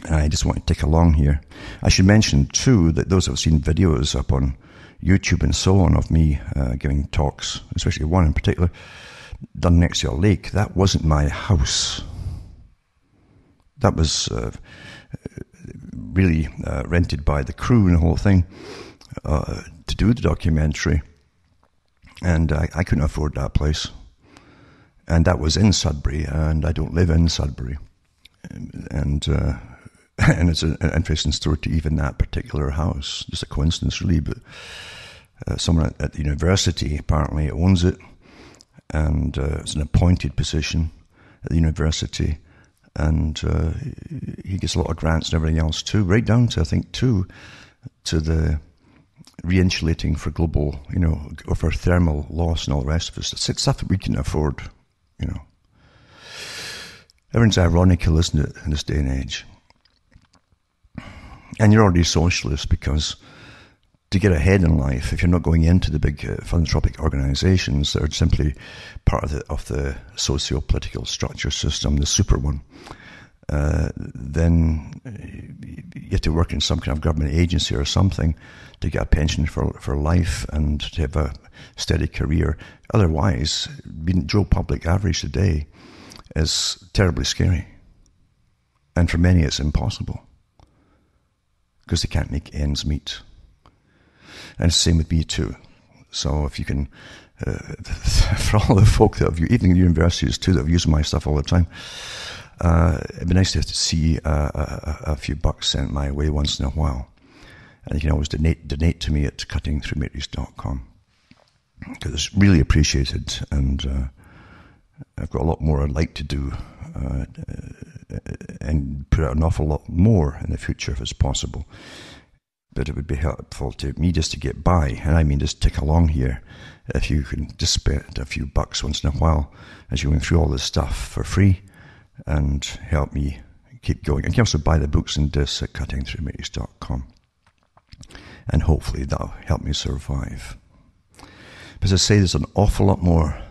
A: And I just want to tick along here. I should mention, too, that those who have seen videos up on YouTube and so on of me giving talks, especially one in particular, done next to a lake, that wasn't my house. That was really rented by the crew and the whole thing to do the documentary. And I couldn't afford that place. And that was in Sudbury, and I don't live in Sudbury. And it's an interesting story to even that particular house. Just a coincidence, really, but someone at the university apparently owns it, and it's an appointed position at the university, and he gets a lot of grants and everything else too, right down to, I think, to the re-insulating for global, or for thermal loss and all the rest of us. It's stuff that we can afford, Everything's ironical, isn't it, in this day and age? And you're already socialist because to get ahead in life, if you're not going into the big philanthropic organizations that are simply part of the socio-political structure system, the super one, then you have to work in some kind of government agency or something to get a pension for life and to have a steady career. Otherwise, being Joe Public average today is terribly scary. And for many, it's impossible because they can't make ends meet. And it's the same with me too. So if you can, for all the folk that have, even the universities too, that have used my stuff all the time, it'd be nice to see a few bucks sent my way once in a while. And you can always donate to me at cuttingthroughmatrix.com, because it's really appreciated, and I've got a lot more I'd like to do, and put out an awful lot more in the future if it's possible. But it would be helpful to me just to get by, and I mean just tick along here, if you can just spend a few bucks once in a while as you're going through all this stuff for free, and help me keep going. And you can also buy the books and discs at cuttingthroughmatrix.com, and hopefully that'll help me survive. But as I say, there's an awful lot more,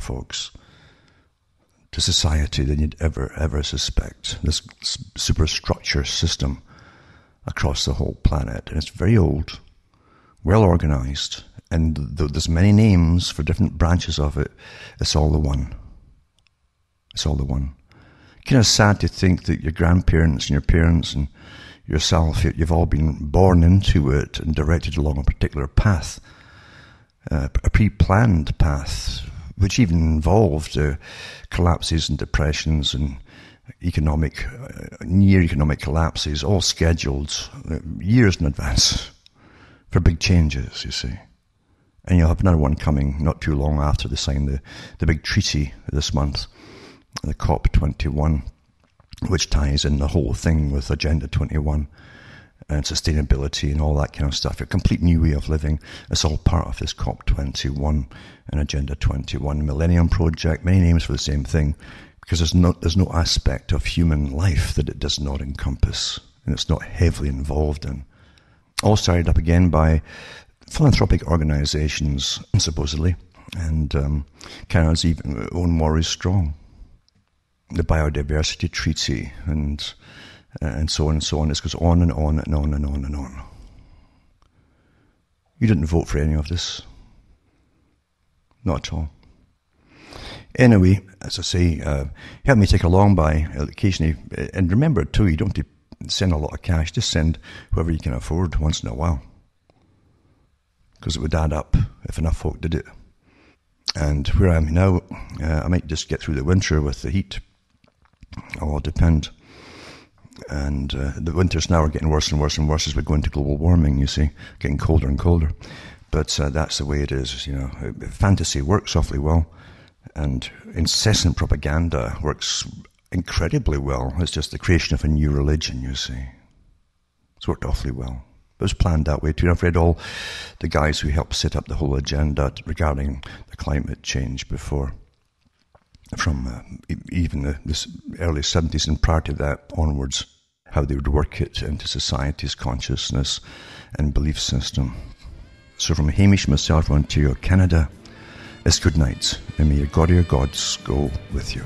A: folks, to society than you'd ever suspect. This superstructure system across the whole planet, and it's very old, well organized, and there's many names for different branches of it. It's all the one. It's all the one. Kind of sad to think that your grandparents and your parents and yourself, you've all been born into it and directed along a particular path, a pre-planned path, which even involved collapses and depressions and near economic collapses, all scheduled years in advance for big changes, you see. And you'll have another one coming not too long after they sign the big treaty this month, the COP21, which ties in the whole thing with Agenda 21 and sustainability and all that kind of stuff. A complete new way of living. It's all part of this COP21 and Agenda 21 Millennium Project. Many names for the same thing, because there's no aspect of human life that it does not encompass, and it's not heavily involved in. All started up again by philanthropic organizations, supposedly, and Canada's even own Maurice Strong, the Biodiversity Treaty, and so on and so on. This goes on and on and on and on and on. You didn't vote for any of this. Not at all. Anyway, as I say, help me take along by occasionally, and remember too, you don't have to send a lot of cash, just send whoever you can afford once in a while, because it would add up if enough folk did it. And where I am now, I might just get through the winter with the heat. It'll all depend. And the winters now are getting worse and worse and worse as we go into global warming, you see, getting colder and colder. But that's the way it is, Fantasy works awfully well, and incessant propaganda works incredibly well. It's just the creation of a new religion, you see. It's worked awfully well. It was planned that way too. I've read all the guys who helped set up the whole agenda regarding the climate change before, from even this early 70s and prior to that onwards, how they would work it into society's consciousness and belief system. So from Hamish, myself, from Ontario, Canada, is good night, and may your God or your gods go with you.